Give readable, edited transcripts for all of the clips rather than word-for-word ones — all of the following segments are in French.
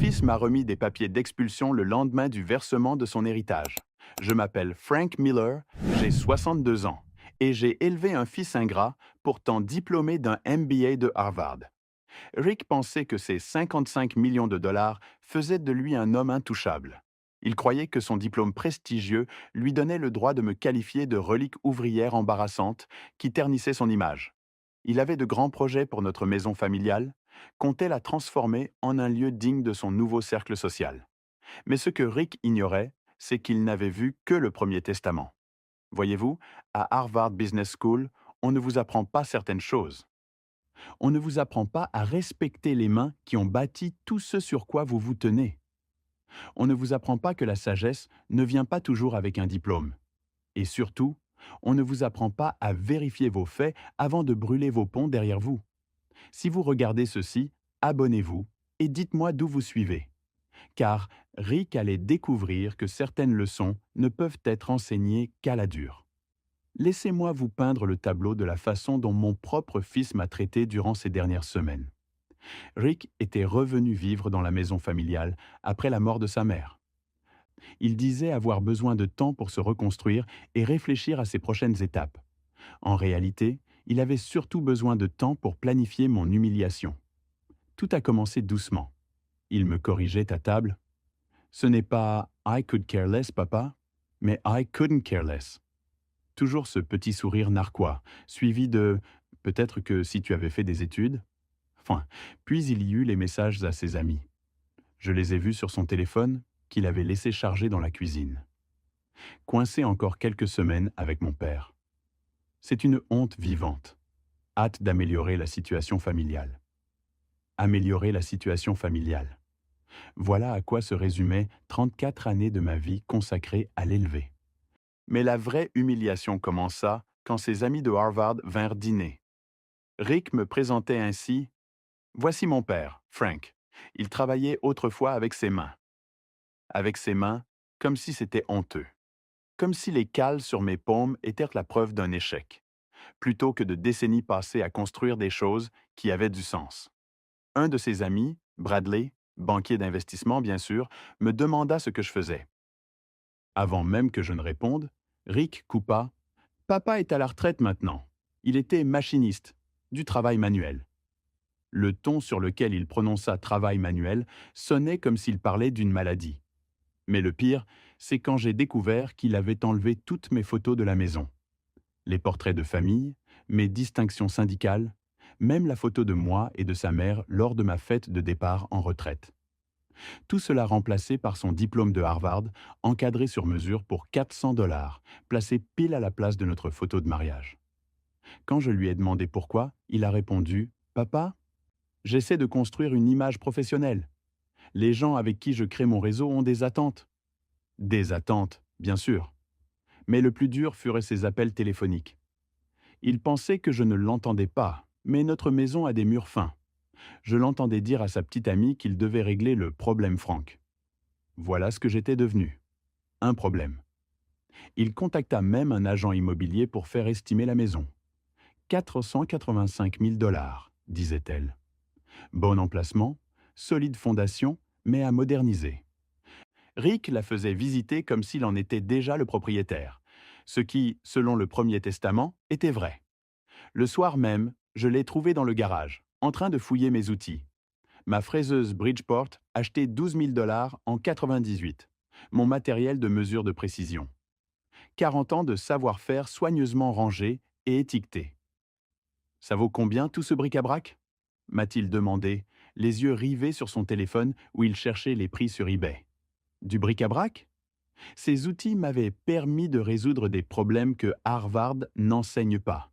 fils m'a remis des papiers d'expulsion le lendemain du versement de son héritage. Je m'appelle Frank Miller, j'ai 62 ans et j'ai élevé un fils ingrat, pourtant diplômé d'un MBA de Harvard. Rick pensait que ses 55 millions de dollars faisaient de lui un homme intouchable. Il croyait que son diplôme prestigieux lui donnait le droit de me qualifier de relique ouvrière embarrassante qui ternissait son image. Il avait de grands projets pour notre maison familiale, comptait la transformer en un lieu digne de son nouveau cercle social. Mais ce que Rick ignorait, c'est qu'il n'avait vu que le Premier Testament. Voyez-vous, à Harvard Business School, on ne vous apprend pas certaines choses. On ne vous apprend pas à respecter les mains qui ont bâti tout ce sur quoi vous vous tenez. On ne vous apprend pas que la sagesse ne vient pas toujours avec un diplôme. Et surtout, on ne vous apprend pas à vérifier vos faits avant de brûler vos ponts derrière vous. Si vous regardez ceci, abonnez-vous et dites-moi d'où vous suivez. Car Rick allait découvrir que certaines leçons ne peuvent être enseignées qu'à la dure. Laissez-moi vous peindre le tableau de la façon dont mon propre fils m'a traité durant ces dernières semaines. Rick était revenu vivre dans la maison familiale après la mort de sa mère. Il disait avoir besoin de temps pour se reconstruire et réfléchir à ses prochaines étapes. En réalité, il avait surtout besoin de temps pour planifier mon humiliation. Tout a commencé doucement. Il me corrigeait à table. Ce n'est pas I could care less, papa, mais I couldn't care less. Toujours ce petit sourire narquois, suivi de peut-être que si tu avais fait des études. Enfin, puis il y eut les messages à ses amis. Je les ai vus sur son téléphone, qu'il avait laissé charger dans la cuisine. Coincé encore quelques semaines avec mon père. C'est une honte vivante. Hâte d'améliorer la situation familiale. Améliorer la situation familiale. Voilà à quoi se résumaient 34 années de ma vie consacrée à l'élever. Mais la vraie humiliation commença quand ses amis de Harvard vinrent dîner. Rick me présentait ainsi: Voici mon père, Frank. Il travaillait autrefois avec ses mains. Avec ses mains, comme si c'était honteux. Comme si les cales sur mes paumes étaient la preuve d'un échec, plutôt que de décennies passées à construire des choses qui avaient du sens. Un de ses amis, Bradley, banquier d'investissement bien sûr, me demanda ce que je faisais. Avant même que je ne réponde, Rick coupa: Papa est à la retraite maintenant. Il était machiniste, du travail manuel. Le ton sur lequel il prononça travail manuel sonnait comme s'il parlait d'une maladie. Mais le pire, c'est quand j'ai découvert qu'il avait enlevé toutes mes photos de la maison. Les portraits de famille, mes distinctions syndicales, même la photo de moi et de sa mère lors de ma fête de départ en retraite. Tout cela remplacé par son diplôme de Harvard, encadré sur mesure pour 400 dollars, placé pile à la place de notre photo de mariage. Quand je lui ai demandé pourquoi, il a répondu: Papa, j'essaie de construire une image professionnelle. Les gens avec qui je crée mon réseau ont des attentes. Des attentes, bien sûr. Mais le plus dur furent ses appels téléphoniques. Il pensait que je ne l'entendais pas, mais notre maison a des murs fins. Je l'entendais dire à sa petite amie qu'il devait régler le problème Franck. Voilà ce que j'étais devenu. Un problème. Il contacta même un agent immobilier pour faire estimer la maison. 485 000 dollars, disait-elle. Bon emplacement, solide fondation, mais à moderniser. Rick la faisait visiter comme s'il en était déjà le propriétaire, ce qui, selon le Premier Testament, était vrai. Le soir même, je l'ai trouvé dans le garage, en train de fouiller mes outils. Ma fraiseuse Bridgeport, achetée 12 000 dollars en 98. Mon matériel de mesure de précision. 40 ans de savoir-faire soigneusement rangé et étiqueté. Ça vaut combien tout ce bric-à-brac? M'a-t-il demandé, les yeux rivés sur son téléphone où il cherchait les prix sur eBay. Du bric-à-brac? Ces outils m'avaient permis de résoudre des problèmes que Harvard n'enseigne pas.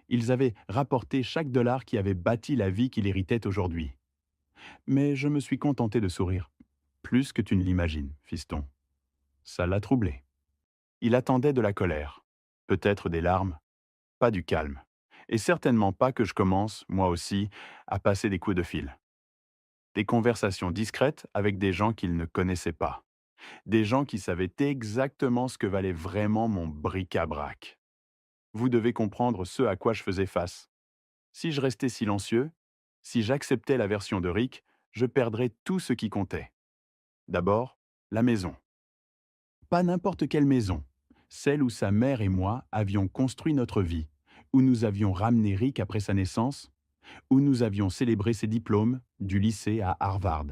Ils avaient rapporté chaque dollar qui avait bâti la vie qu'il héritait aujourd'hui. Mais je me suis contenté de sourire. Plus que tu ne l'imagines, fiston. Ça l'a troublé. Il attendait de la colère, peut-être des larmes, pas du calme. Et certainement pas que je commence, moi aussi, à passer des coups de fil. Des conversations discrètes avec des gens qu'il ne connaissait pas. Des gens qui savaient exactement ce que valait vraiment mon bric-à-brac. Vous devez comprendre ce à quoi je faisais face. Si je restais silencieux, si j'acceptais la version de Rick, je perdrais tout ce qui comptait. D'abord, la maison. Pas n'importe quelle maison, celle où sa mère et moi avions construit notre vie, où nous avions ramené Rick après sa naissance, où nous avions célébré ses diplômes du lycée à Harvard.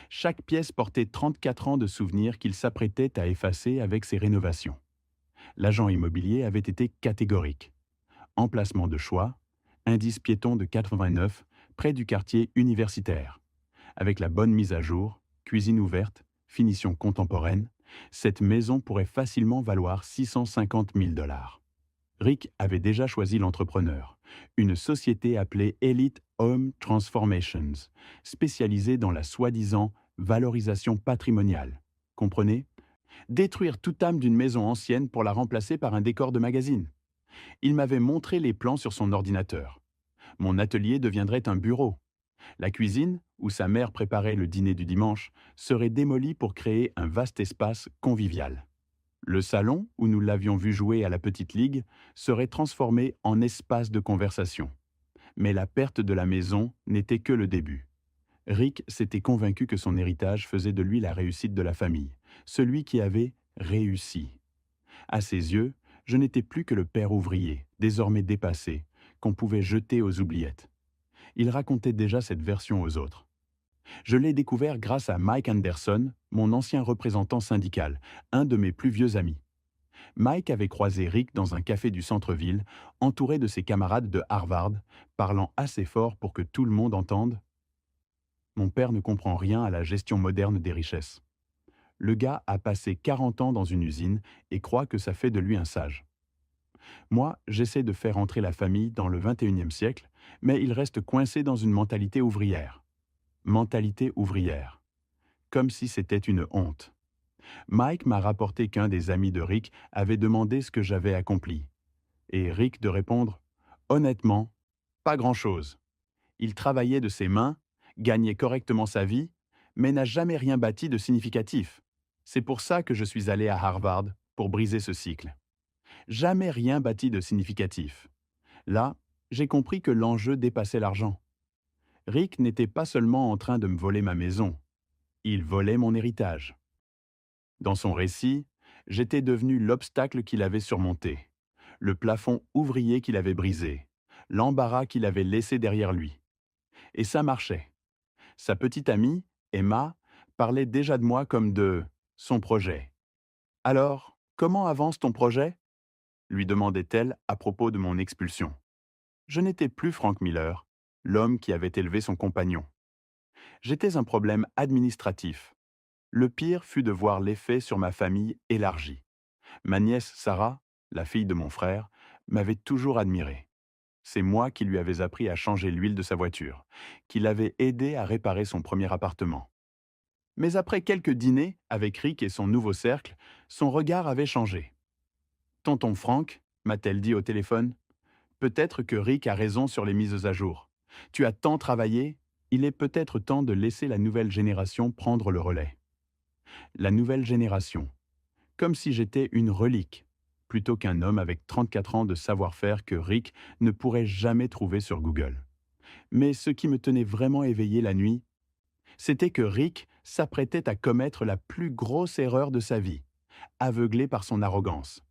Chaque pièce portait 34 ans de souvenirs qu'il s'apprêtait à effacer avec ses rénovations. L'agent immobilier avait été catégorique. Emplacement de choix, indice piéton de 89, près du quartier universitaire. Avec la bonne mise à jour, cuisine ouverte, finition contemporaine, cette maison pourrait facilement valoir 650 000 dollars. Rick avait déjà choisi l'entrepreneur, une société appelée Elite Home Transformations, spécialisée dans la soi-disant valorisation patrimoniale. Comprenez? Détruire toute âme d'une maison ancienne pour la remplacer par un décor de magazine. Il m'avait montré les plans sur son ordinateur. Mon atelier deviendrait un bureau. La cuisine, où sa mère préparait le dîner du dimanche, serait démolie pour créer un vaste espace convivial. Le salon, où nous l'avions vu jouer à la petite ligue, serait transformé en espace de conversation. Mais la perte de la maison n'était que le début. Rick s'était convaincu que son héritage faisait de lui la réussite de la famille, celui qui avait réussi. À ses yeux, je n'étais plus que le père ouvrier, désormais dépassé, qu'on pouvait jeter aux oubliettes. Il racontait déjà cette version aux autres. Je l'ai découvert grâce à Mike Anderson, mon ancien représentant syndical, un de mes plus vieux amis. Mike avait croisé Rick dans un café du centre-ville, entouré de ses camarades de Harvard, parlant assez fort pour que tout le monde entende. Mon père ne comprend rien à la gestion moderne des richesses. Le gars a passé 40 ans dans une usine et croit que ça fait de lui un sage. Moi, j'essaie de faire entrer la famille dans le 21e siècle, mais il reste coincé dans une mentalité ouvrière. Mentalité ouvrière. Comme si c'était une honte. Mike m'a rapporté qu'un des amis de Rick avait demandé ce que j'avais accompli. Et Rick de répondre « Honnêtement, pas grand-chose. Il travaillait de ses mains, gagnait correctement sa vie, mais n'a jamais rien bâti de significatif. C'est pour ça que je suis allé à Harvard, pour briser ce cycle. Jamais rien bâti de significatif. Là, j'ai compris que l'enjeu dépassait l'argent. Rick n'était pas seulement en train de me voler ma maison, il volait mon héritage. Dans son récit, j'étais devenu l'obstacle qu'il avait surmonté, le plafond ouvrier qu'il avait brisé, l'embarras qu'il avait laissé derrière lui. Et ça marchait. Sa petite amie, Emma, parlait déjà de moi comme de son projet. Alors, comment avance ton projet? Lui demandait-elle à propos de mon expulsion. Je n'étais plus Frank Miller, l'homme qui avait élevé son compagnon. J'étais un problème administratif. Le pire fut de voir l'effet sur ma famille élargie. Ma nièce Sarah, la fille de mon frère, m'avait toujours admiré. C'est moi qui lui avais appris à changer l'huile de sa voiture, qui l'avais aidé à réparer son premier appartement. Mais après quelques dîners avec Rick et son nouveau cercle, son regard avait changé. Tonton Frank, m'a-t-elle dit au téléphone, peut-être que Rick a raison sur les mises à jour. Tu as tant travaillé, il est peut-être temps de laisser la nouvelle génération prendre le relais. La nouvelle génération. Comme si j'étais une relique, plutôt qu'un homme avec 34 ans de savoir-faire que Rick ne pourrait jamais trouver sur Google. Mais ce qui me tenait vraiment éveillé la nuit, c'était que Rick s'apprêtait à commettre la plus grosse erreur de sa vie, aveuglé par son arrogance.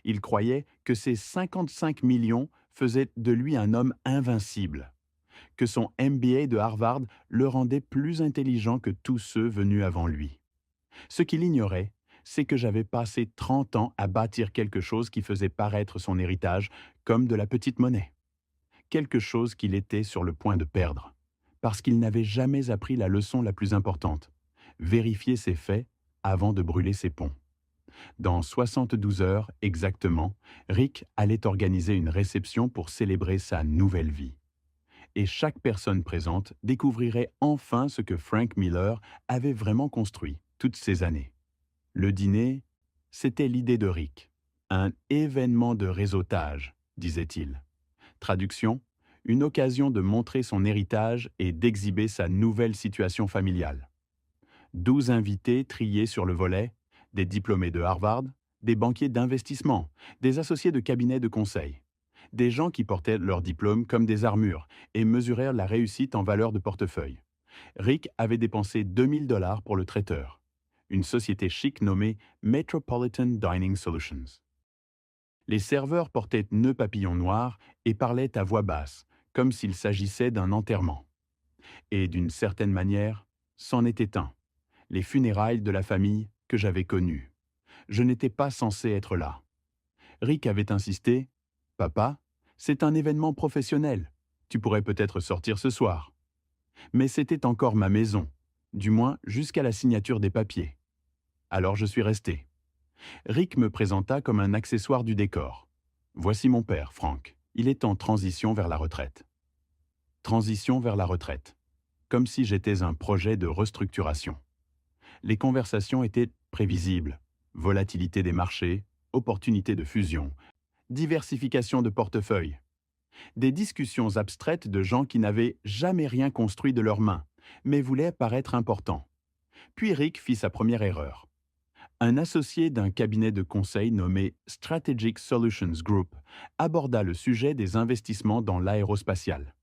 Il croyait que ses 55 millions faisaient de lui un homme invincible, que son MBA de Harvard le rendait plus intelligent que tous ceux venus avant lui. Ce qu'il ignorait, c'est que j'avais passé 30 ans à bâtir quelque chose qui faisait paraître son héritage comme de la petite monnaie. Quelque chose qu'il était sur le point de perdre, parce qu'il n'avait jamais appris la leçon la plus importante, vérifier ses faits avant de brûler ses ponts. Dans 72 heures exactement, Rick allait organiser une réception pour célébrer sa nouvelle vie. Et chaque personne présente découvrirait enfin ce que Frank Miller avait vraiment construit toutes ces années. Le dîner, c'était l'idée de Rick. Un événement de réseautage, disait-il. Traduction, une occasion de montrer son héritage et d'exhiber sa nouvelle situation familiale. 12 invités triés sur le volet, des diplômés de Harvard, des banquiers d'investissement, des associés de cabinets de conseil. Des gens qui portaient leur diplôme comme des armures et mesurèrent la réussite en valeur de portefeuille. Rick avait dépensé 2 000 $ pour le traiteur, une société chic nommée Metropolitan Dining Solutions. Les serveurs portaient nœuds papillons noirs et parlaient à voix basse, comme s'il s'agissait d'un enterrement. Et d'une certaine manière, c'en était un, les funérailles de la famille que j'avais connue. Je n'étais pas censé être là. Rick avait insisté. « Papa, c'est un événement professionnel. Tu pourrais peut-être sortir ce soir. » Mais c'était encore ma maison, du moins jusqu'à la signature des papiers. Alors je suis resté. Rick me présenta comme un accessoire du décor. « Voici mon père, Frank. Il est en transition vers la retraite. » Transition vers la retraite. Comme si j'étais un projet de restructuration. Les conversations étaient prévisibles. Volatilité des marchés, opportunités de fusion, diversification de portefeuille. Des discussions abstraites de gens qui n'avaient jamais rien construit de leurs mains, mais voulaient paraître importants. Puis Rick fit sa première erreur. Un associé d'un cabinet de conseil nommé Strategic Solutions Group aborda le sujet des investissements dans l'aérospatial.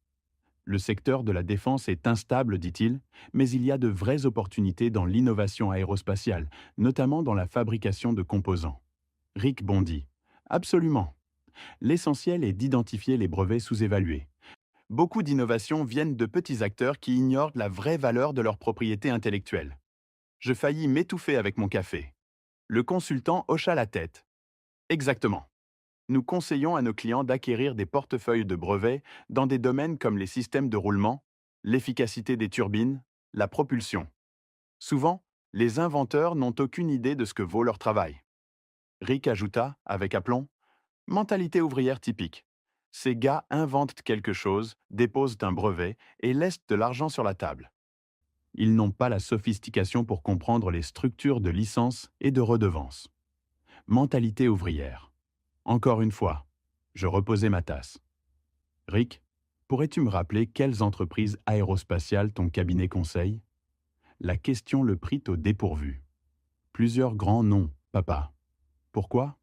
Le secteur de la défense est instable, dit-il, mais il y a de vraies opportunités dans l'innovation aérospatiale, notamment dans la fabrication de composants. Rick bondit. Absolument. L'essentiel est d'identifier les brevets sous-évalués. Beaucoup d'innovations viennent de petits acteurs qui ignorent la vraie valeur de leur propriété intellectuelle. Je faillis m'étouffer avec mon café. Le consultant hocha la tête. Exactement. Nous conseillons à nos clients d'acquérir des portefeuilles de brevets dans des domaines comme les systèmes de roulement, l'efficacité des turbines, la propulsion. Souvent, les inventeurs n'ont aucune idée de ce que vaut leur travail. Rick ajouta, avec aplomb, « Mentalité ouvrière typique. Ces gars inventent quelque chose, déposent un brevet et laissent de l'argent sur la table. Ils n'ont pas la sophistication pour comprendre les structures de licence et de redevance. Mentalité ouvrière. » Encore une fois, je reposai ma tasse. « Rick, pourrais-tu me rappeler quelles entreprises aérospatiales ton cabinet conseille ?» La question le prit au dépourvu. « Plusieurs grands noms, papa. » « Pourquoi ?»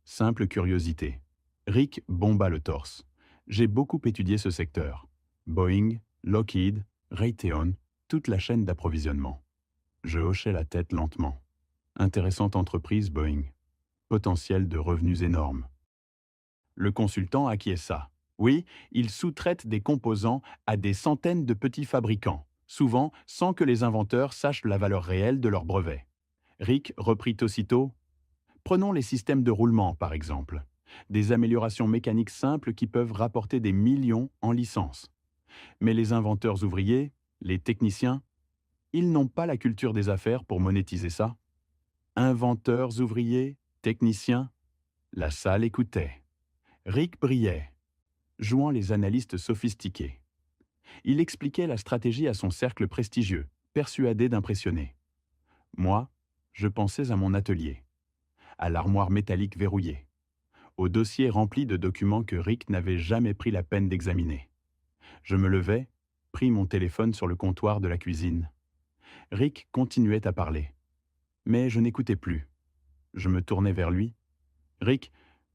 Simple curiosité. Rick bomba le torse. « J'ai beaucoup étudié ce secteur. Boeing, Lockheed, Raytheon, toute la chaîne d'approvisionnement. » Je hochai la tête lentement. Intéressante entreprise, Boeing. Potentiel de revenus énormes. Le consultant acquiesça. Oui, il sous-traite des composants à des centaines de petits fabricants, souvent sans que les inventeurs sachent la valeur réelle de leurs brevets. Rick reprit aussitôt. Prenons les systèmes de roulement, par exemple. Des améliorations mécaniques simples qui peuvent rapporter des millions en licence. Mais les inventeurs ouvriers, les techniciens, ils n'ont pas la culture des affaires pour monétiser ça. Inventeurs ouvriers, techniciens, la salle écoutait. Rick brillait, jouant les analystes sophistiqués. Il expliquait la stratégie à son cercle prestigieux, persuadé d'impressionner. Moi, je pensais à mon atelier, à l'armoire métallique verrouillée, au dossier rempli de documents que Rick n'avait jamais pris la peine d'examiner. Je me levai, pris mon téléphone sur le comptoir de la cuisine. Rick continuait à parler. Mais je n'écoutais plus. Je me tournai vers lui. « Rick,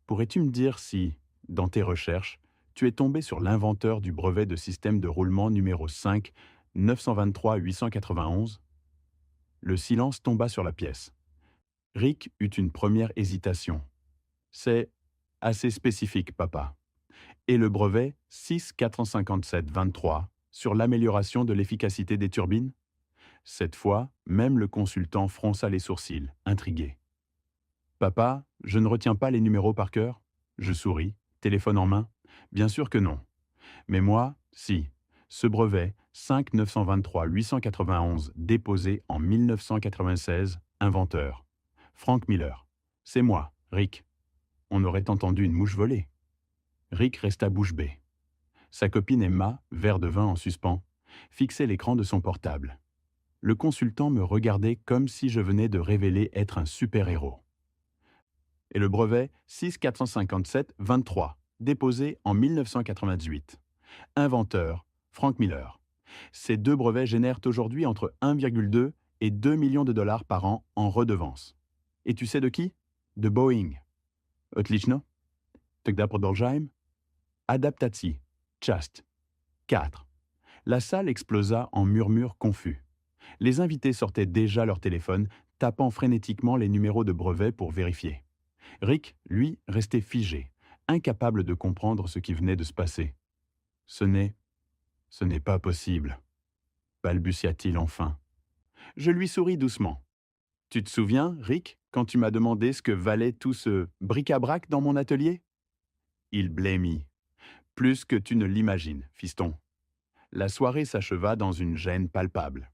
pourrais-tu me dire si, dans tes recherches, tu es tombé sur l'inventeur du brevet de système de roulement numéro 5 923-891 ?» Le silence tomba sur la pièce. Rick eut une première hésitation. « C'est assez spécifique, papa. Et le brevet 6-457-23 sur l'amélioration de l'efficacité des turbines ?» Cette fois, même le consultant fronça les sourcils, intrigué. « Papa, je ne retiens pas les numéros par cœur ?» Je souris, téléphone en main. « Bien sûr que non. Mais moi, si. Ce brevet 5-923-891 déposé en 1996, inventeur. Frank Miller. C'est moi, Rick. » On aurait entendu une mouche voler. Rick resta bouche bée. Sa copine Emma, verre de vin en suspens, fixait l'écran de son portable. Le consultant me regardait comme si je venais de révéler être un super-héros. Et le brevet 6-457-23, déposé en 1998. Inventeur, Frank Miller. Ces deux brevets génèrent aujourd'hui entre 1,2 et 2 millions de dollars par an en redevances. Et tu sais de qui? De Boeing. Ottlichno? Тогда продолжаем? Adaptatie. Just. 4. La salle explosa en murmures confus. Les invités sortaient déjà leur téléphone, tapant frénétiquement les numéros de brevet pour vérifier. Rick, lui, restait figé, incapable de comprendre ce qui venait de se passer. Ce n'est pas possible, balbutia-t-il enfin. Je lui souris doucement. Tu te souviens, Rick, quand tu m'as demandé ce que valait tout ce bric-à-brac dans mon atelier? Il blêmit. Plus que tu ne l'imagines, fiston. La soirée s'acheva dans une gêne palpable.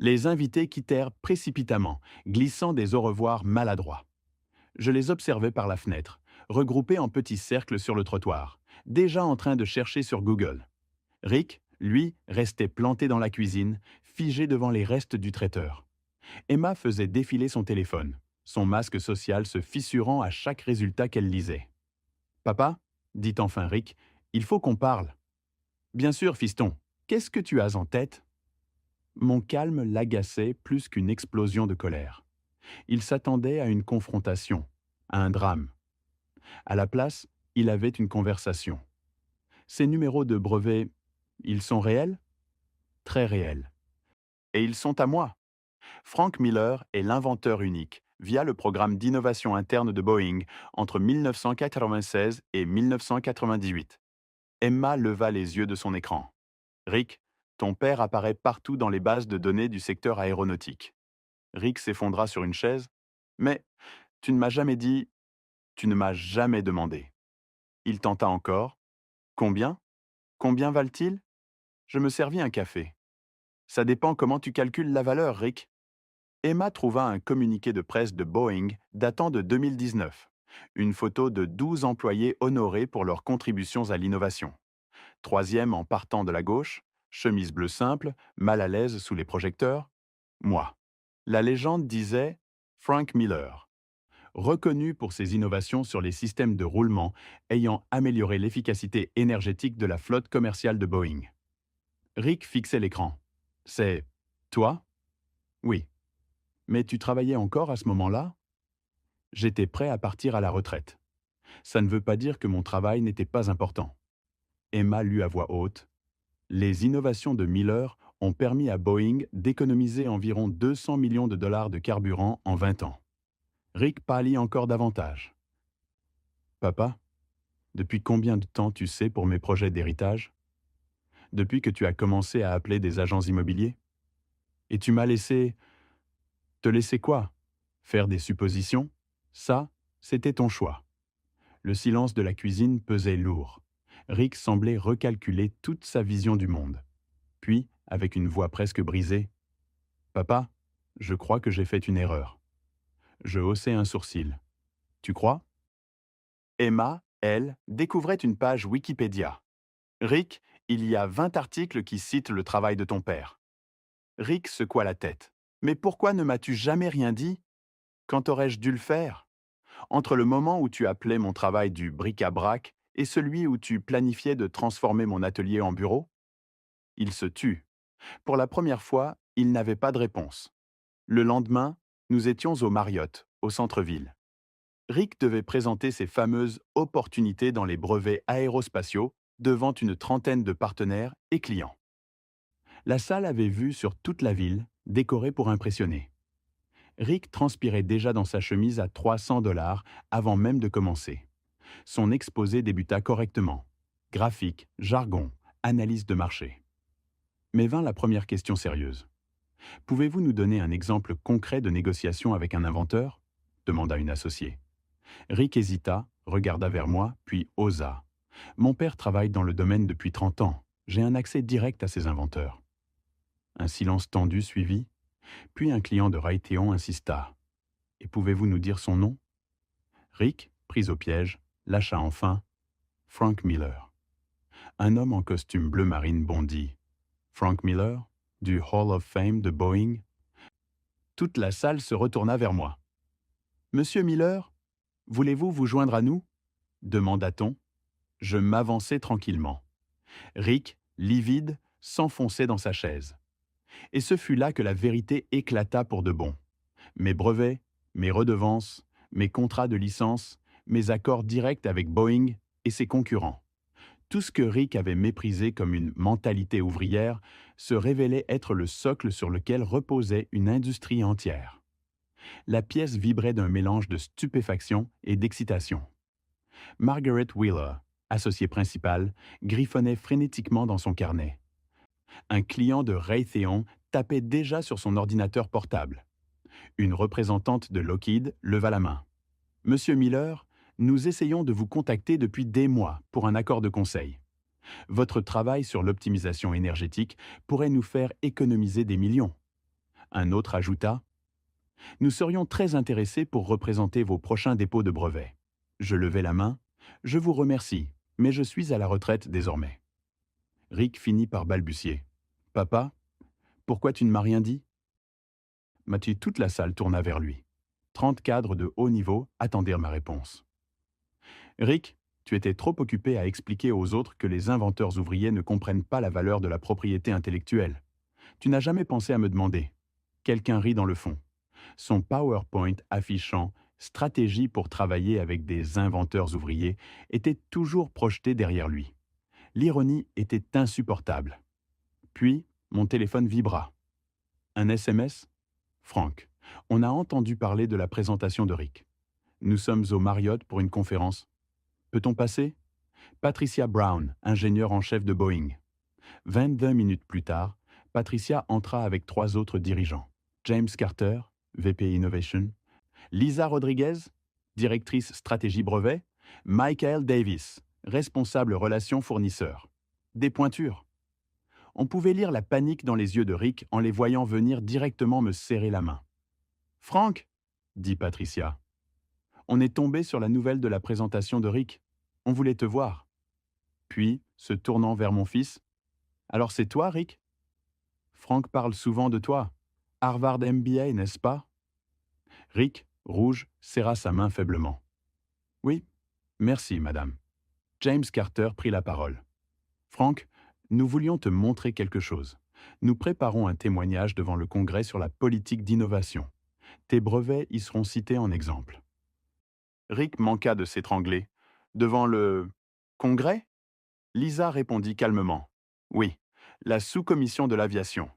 Les invités quittèrent précipitamment, glissant des au revoir maladroits. Je les observais par la fenêtre, regroupés en petits cercles sur le trottoir, déjà en train de chercher sur Google. Rick, lui, restait planté dans la cuisine, figé devant les restes du traiteur. Emma faisait défiler son téléphone, son masque social se fissurant à chaque résultat qu'elle lisait. « Papa, dit enfin Rick, il faut qu'on parle. »« Bien sûr, fiston. Qu'est-ce que tu as en tête ?» Mon calme l'agaçait plus qu'une explosion de colère. Il s'attendait à une confrontation, à un drame. À la place, il avait une conversation. Ces numéros de brevet, ils sont réels? Très réels. Et ils sont à moi. Frank Miller est l'inventeur unique, via le programme d'innovation interne de Boeing entre 1996 et 1998. Emma leva les yeux de son écran. Rick, ton père apparaît partout dans les bases de données du secteur aéronautique. Rick s'effondra sur une chaise. Mais tu ne m'as jamais dit, tu ne m'as jamais demandé. Il tenta encore. Combien? Combien valent-ils? Je me servis un café. Ça dépend comment tu calcules la valeur, Rick. Emma trouva un communiqué de presse de Boeing datant de 2019. Une photo de 12 employés honorés pour leurs contributions à l'innovation. Troisième en partant de la gauche, chemise bleue simple, mal à l'aise sous les projecteurs. Moi. La légende disait Frank Miller, reconnu pour ses innovations sur les systèmes de roulement ayant amélioré l'efficacité énergétique de la flotte commerciale de Boeing. Rick fixait l'écran. C'est toi? Oui. Mais tu travaillais encore à ce moment-là? J'étais prêt à partir à la retraite. Ça ne veut pas dire que mon travail n'était pas important. Emma lut à voix haute. Les innovations de Miller ont permis à Boeing d'économiser environ 200 millions de dollars de carburant en 20 ans. Rick pâlit encore davantage. Papa, depuis combien de temps tu sais pour mes projets d'héritage? Depuis que tu as commencé à appeler des agents immobiliers? Et tu m'as laissé... Te laisser quoi? Faire des suppositions? Ça, c'était ton choix. Le silence de la cuisine pesait lourd. Rick semblait recalculer toute sa vision du monde. Puis, avec une voix presque brisée, « Papa, je crois que j'ai fait une erreur. » Je haussai un sourcil. « Tu crois ?» Emma, elle, découvrait une page Wikipédia. « Rick, il y a 20 articles qui citent le travail de ton père. » Rick secoua la tête. « Mais pourquoi ne m'as-tu jamais rien dit? Quand aurais-je dû le faire? Entre le moment où tu appelais mon travail du bric-à-brac et celui où tu planifiais de transformer mon atelier en bureau ?» Il se tut. Pour la première fois, il n'avait pas de réponse. Le lendemain, nous étions au Marriott, au centre-ville. Rick devait présenter ses fameuses opportunités dans les brevets aérospatiaux devant une trentaine de partenaires et clients. La salle avait vue sur toute la ville, décorée pour impressionner. Rick transpirait déjà dans sa chemise à 300 $ avant même de commencer. Son exposé débuta correctement. Graphique, jargon, analyse de marché. Mais vint la première question sérieuse. « Pouvez-vous nous donner un exemple concret de négociation avec un inventeur ?» demanda une associée. Rick hésita, regarda vers moi, puis osa. « Mon père travaille dans le domaine depuis 30 ans. J'ai un accès direct à ces inventeurs. » Un silence tendu suivit, puis un client de Raytheon insista. « Et pouvez-vous nous dire son nom ?» Rick, pris au piège, lâcha enfin « Frank Miller ». Un homme en costume bleu marine bondit. « Frank Miller, du Hall of Fame de Boeing ?» Toute la salle se retourna vers moi. « Monsieur Miller, voulez-vous vous joindre à nous ?» demanda-t-on. Je m'avançai tranquillement. Rick, livide, s'enfonçait dans sa chaise. Et ce fut là que la vérité éclata pour de bon. Mes brevets, mes redevances, mes contrats de licence, mes accords directs avec Boeing et ses concurrents. Tout ce que Rick avait méprisé comme une mentalité ouvrière se révélait être le socle sur lequel reposait une industrie entière. La pièce vibrait d'un mélange de stupéfaction et d'excitation. Margaret Wheeler, associée principale, griffonnait frénétiquement dans son carnet. Un client de Raytheon tapait déjà sur son ordinateur portable. Une représentante de Lockheed leva la main. « Monsieur Miller, nous essayons de vous contacter depuis des mois pour un accord de conseil. Votre travail sur l'optimisation énergétique pourrait nous faire économiser des millions. » Un autre ajouta « Nous serions très intéressés pour représenter vos prochains dépôts de brevets. » Je levai la main. « Je vous remercie, mais je suis à la retraite désormais. » Rick finit par balbutier. « Papa, pourquoi tu ne m'as rien dit ?» Toute la salle tourna vers lui. 30 cadres de haut niveau attendirent ma réponse. « Rick, tu étais trop occupé à expliquer aux autres que les inventeurs ouvriers ne comprennent pas la valeur de la propriété intellectuelle. Tu n'as jamais pensé à me demander. » Quelqu'un rit dans le fond. Son PowerPoint affichant « Stratégie pour travailler avec des inventeurs ouvriers » était toujours projeté derrière lui. L'ironie était insupportable. Puis, mon téléphone vibra. Un SMS ? Frank, on a entendu parler de la présentation de Rick. Nous sommes au Marriott pour une conférence. Peut-on passer ? Patricia Brown, ingénieure en chef de Boeing. 22 minutes plus tard, Patricia entra avec 3 autres dirigeants. James Carter, VP Innovation, Lisa Rodriguez, directrice stratégie brevet, Michael Davis, responsable relations fournisseurs. Des pointures. On pouvait lire la panique dans les yeux de Rick en les voyant venir directement me serrer la main. « Frank !» dit Patricia. « On est tombé sur la nouvelle de la présentation de Rick. On voulait te voir. » Puis, se tournant vers mon fils, « Alors c'est toi, Rick ? Frank parle souvent de toi. Harvard MBA, n'est-ce pas ?» Rick, rouge, serra sa main faiblement. « Oui, merci, madame. » James Carter prit la parole. « Frank, nous voulions te montrer quelque chose. Nous préparons un témoignage devant le Congrès sur la politique d'innovation. Tes brevets y seront cités en exemple. » Rick manqua de s'étrangler. « Devant le Congrès ?» Lisa répondit calmement. « Oui, la sous-commission de l'aviation.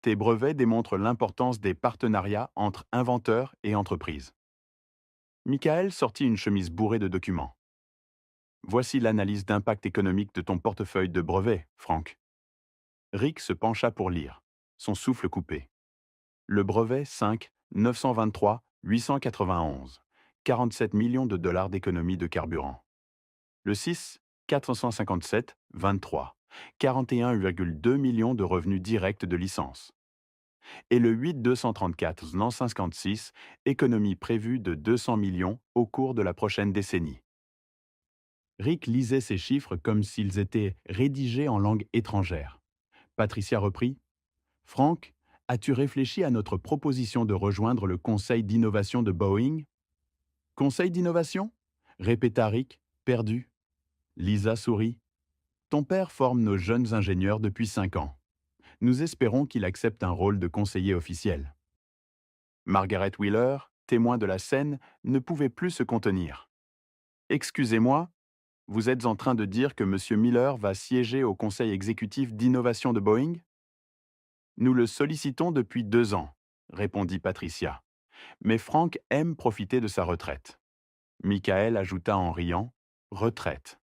Tes brevets démontrent l'importance des partenariats entre inventeurs et entreprises. » Michael sortit une chemise bourrée de documents. « Voici l'analyse d'impact économique de ton portefeuille de brevets, Frank. » Rick se pencha pour lire, son souffle coupé. Le brevet 5 923 891, 47 millions de dollars d'économie de carburant. Le 6 457 23, 41,2 millions de revenus directs de licence. Et le 8 234 956, économie prévue de 200 millions au cours de la prochaine décennie. Rick lisait ces chiffres comme s'ils étaient rédigés en langue étrangère. Patricia reprit. « Frank, as-tu réfléchi à notre proposition de rejoindre le conseil d'innovation de Boeing ?»« Conseil d'innovation ?» répéta Rick, perdu. Lisa sourit. « Ton père forme nos jeunes ingénieurs depuis 5 ans. Nous espérons qu'il accepte un rôle de conseiller officiel. » Margaret Wheeler, témoin de la scène, ne pouvait plus se contenir. « Excusez-moi, vous êtes en train de dire que M. Miller va siéger au conseil exécutif d'innovation de Boeing ?»« Nous le sollicitons depuis 2 ans, » répondit Patricia. « Mais Frank aime profiter de sa retraite. » Michael ajouta en riant, « Retraite,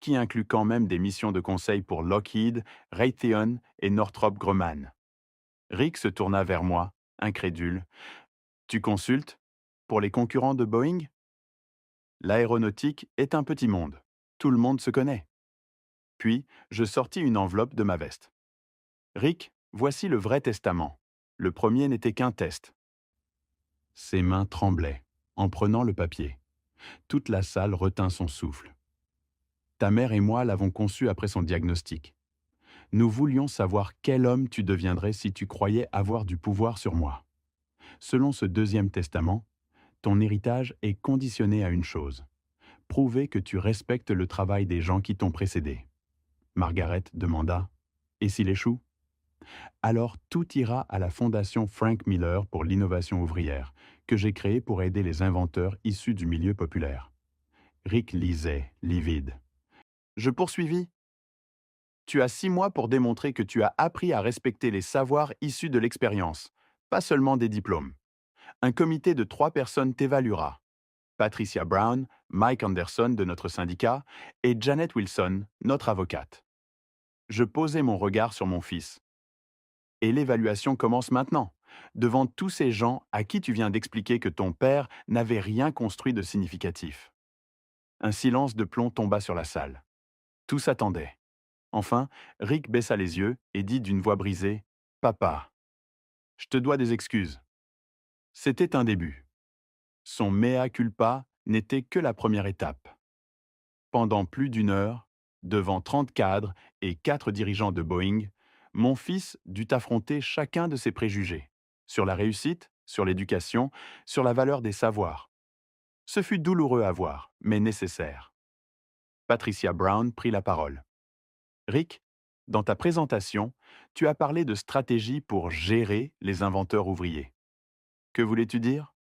qui inclut quand même des missions de conseil pour Lockheed, Raytheon et Northrop Grumman. » Rick se tourna vers moi, incrédule. « Tu consultes pour les concurrents de Boeing ? L'aéronautique est un petit monde. Tout le monde se connaît. » Puis, je sortis une enveloppe de ma veste. « Rick, voici le vrai testament. Le premier n'était qu'un test. » Ses mains tremblaient, en prenant le papier. Toute la salle retint son souffle. « Ta mère et moi l'avons conçu après son diagnostic. Nous voulions savoir quel homme tu deviendrais si tu croyais avoir du pouvoir sur moi. Selon ce deuxième testament, ton héritage est conditionné à une chose. Prouver que tu respectes le travail des gens qui t'ont précédé. » Margaret demanda, « Et s'il échoue ?» Alors tout ira à la fondation Frank Miller pour l'innovation ouvrière, que j'ai créée pour aider les inventeurs issus du milieu populaire. Rick lisait, livide. Je poursuivis. Tu as 6 mois pour démontrer que tu as appris à respecter les savoirs issus de l'expérience, pas seulement des diplômes. Un comité de 3 personnes t'évaluera. Patricia Brown, Mike Anderson de notre syndicat et Janet Wilson, notre avocate. Je posai mon regard sur mon fils. Et l'évaluation commence maintenant, devant tous ces gens à qui tu viens d'expliquer que ton père n'avait rien construit de significatif. Un silence de plomb tomba sur la salle. Tous attendaient. Enfin, Rick baissa les yeux et dit d'une voix brisée, « Papa, je te dois des excuses. » C'était un début. Son mea culpa n'était que la première étape. Pendant plus d'1 heure, devant 30 cadres et 4 dirigeants de Boeing, mon fils dut affronter chacun de ses préjugés, sur la réussite, sur l'éducation, sur la valeur des savoirs. Ce fut douloureux à voir, mais nécessaire. Patricia Brown prit la parole. Rick, dans ta présentation, tu as parlé de stratégie pour gérer les inventeurs ouvriers. Que voulais-tu dire?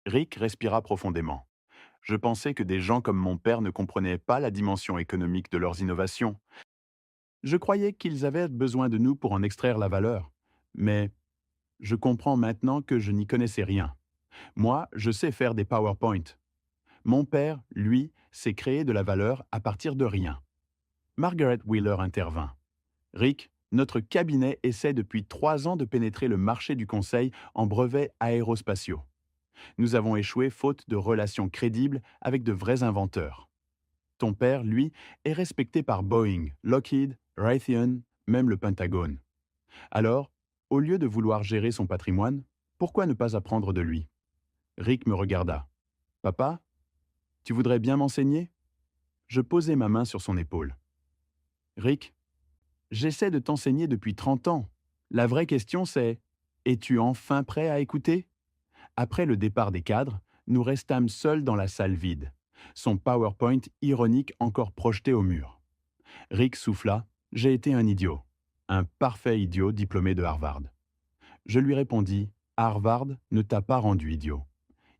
Rick respira profondément. Je pensais que des gens comme mon père ne comprenaient pas la dimension économique de leurs innovations. Je croyais qu'ils avaient besoin de nous pour en extraire la valeur. Mais je comprends maintenant que je n'y connaissais rien. Moi, je sais faire des PowerPoint. Mon père, lui, sait créer de la valeur à partir de rien. Margaret Wheeler intervint. Rick, notre cabinet essaie depuis 3 ans de pénétrer le marché du conseil en brevets aérospatiaux. Nous avons échoué faute de relations crédibles avec de vrais inventeurs. Ton père, lui, est respecté par Boeing, Lockheed, Raytheon, même le Pentagone. Alors, au lieu de vouloir gérer son patrimoine, pourquoi ne pas apprendre de lui? Rick me regarda. Papa, tu voudrais bien m'enseigner? Je posai ma main sur son épaule. Rick, j'essaie de t'enseigner depuis 30 ans. La vraie question c'est, es-tu enfin prêt à écouter? Après le départ des cadres, nous restâmes seuls dans la salle vide, son PowerPoint ironique encore projeté au mur. Rick souffla, j'ai été un idiot. Un parfait idiot diplômé de Harvard. Je lui répondis, Harvard ne t'a pas rendu idiot.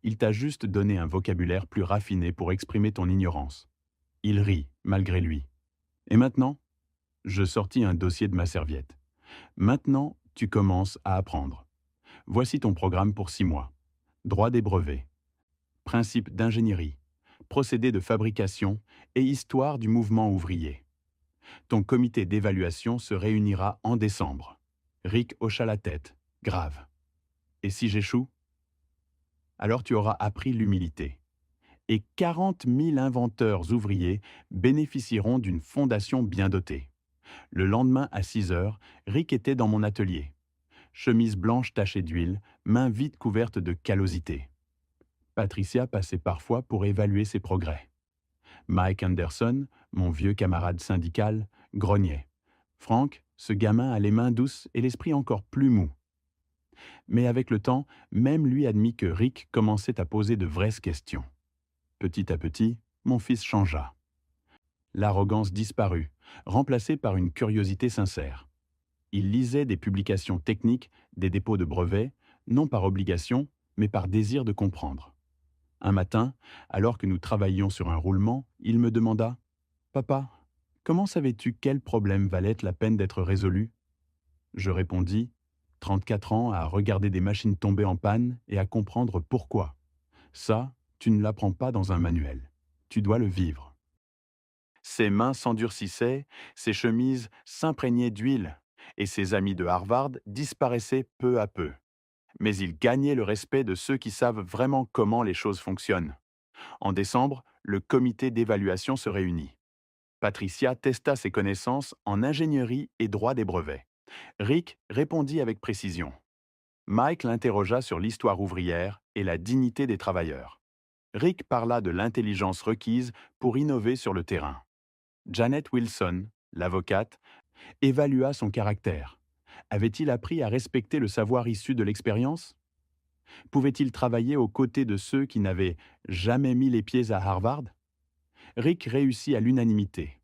Il t'a juste donné un vocabulaire plus raffiné pour exprimer ton ignorance. Il rit, malgré lui. Et maintenant? Je sortis un dossier de ma serviette. Maintenant, tu commences à apprendre. Voici ton programme pour 6 mois. Droit des brevets, principes d'ingénierie, procédés de fabrication et histoire du mouvement ouvrier. Ton comité d'évaluation se réunira en décembre. Rick hocha la tête, grave. Et si j'échoue? Alors tu auras appris l'humilité. Et 40 000 inventeurs ouvriers bénéficieront d'une fondation bien dotée. Le lendemain à 6 heures, Rick était dans mon atelier. Chemise blanche tachée d'huile, mains vite couvertes de callosité. Patricia passait parfois pour évaluer ses progrès. Mike Anderson, mon vieux camarade syndical, grognait. Frank, ce gamin a les mains douces et l'esprit encore plus mou. Mais avec le temps, même lui admit que Rick commençait à poser de vraies questions. Petit à petit, mon fils changea. L'arrogance disparut, remplacée par une curiosité sincère. Il lisait des publications techniques, des dépôts de brevets, non par obligation, mais par désir de comprendre. Un matin, alors que nous travaillions sur un roulement, il me demanda « Papa, comment savais-tu quel problème valait la peine d'être résolu ?» Je répondis « 34 ans à regarder des machines tomber en panne et à comprendre pourquoi. Ça, tu ne l'apprends pas dans un manuel. Tu dois le vivre. » Ses mains s'endurcissaient, ses chemises s'imprégnaient d'huile, et ses amis de Harvard disparaissaient peu à peu. Mais il gagnait le respect de ceux qui savent vraiment comment les choses fonctionnent. En décembre, le comité d'évaluation se réunit. Patricia testa ses connaissances en ingénierie et droit des brevets. Rick répondit avec précision. Mike l'interrogea sur l'histoire ouvrière et la dignité des travailleurs. Rick parla de l'intelligence requise pour innover sur le terrain. Janet Wilson, l'avocate, évalua son caractère. Avait-il appris à respecter le savoir issu de l'expérience? Pouvait-il travailler aux côtés de ceux qui n'avaient jamais mis les pieds à Harvard? Rick réussit à l'unanimité.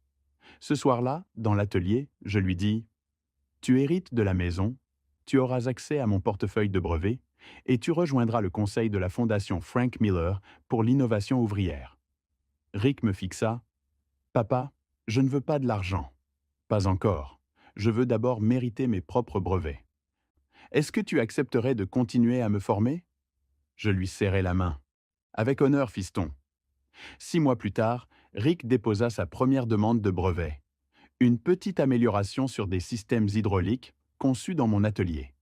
Ce soir-là, dans l'atelier, je lui dis « Tu hérites de la maison, tu auras accès à mon portefeuille de brevets et tu rejoindras le conseil de la Fondation Frank Miller pour l'innovation ouvrière. » Rick me fixa « Papa, Je ne veux pas de l'argent. Pas encore. Je veux d'abord mériter mes propres brevets. Est-ce que tu accepterais de continuer à me former? Je lui serrai la main. Avec honneur, fiston. 6 mois plus tard, Rick déposa sa première demande de brevet. Une petite amélioration sur des systèmes hydrauliques conçus dans mon atelier.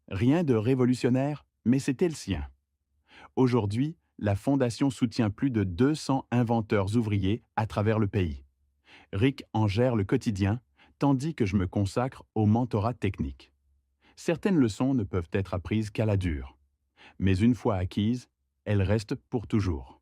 Rien de révolutionnaire, mais c'était le sien. Aujourd'hui, la Fondation soutient plus de 200 inventeurs ouvriers à travers le pays. Rick en gère le quotidien, tandis que je me consacre au mentorat technique. Certaines leçons ne peuvent être apprises qu'à la dure, mais une fois acquises, elles restent pour toujours.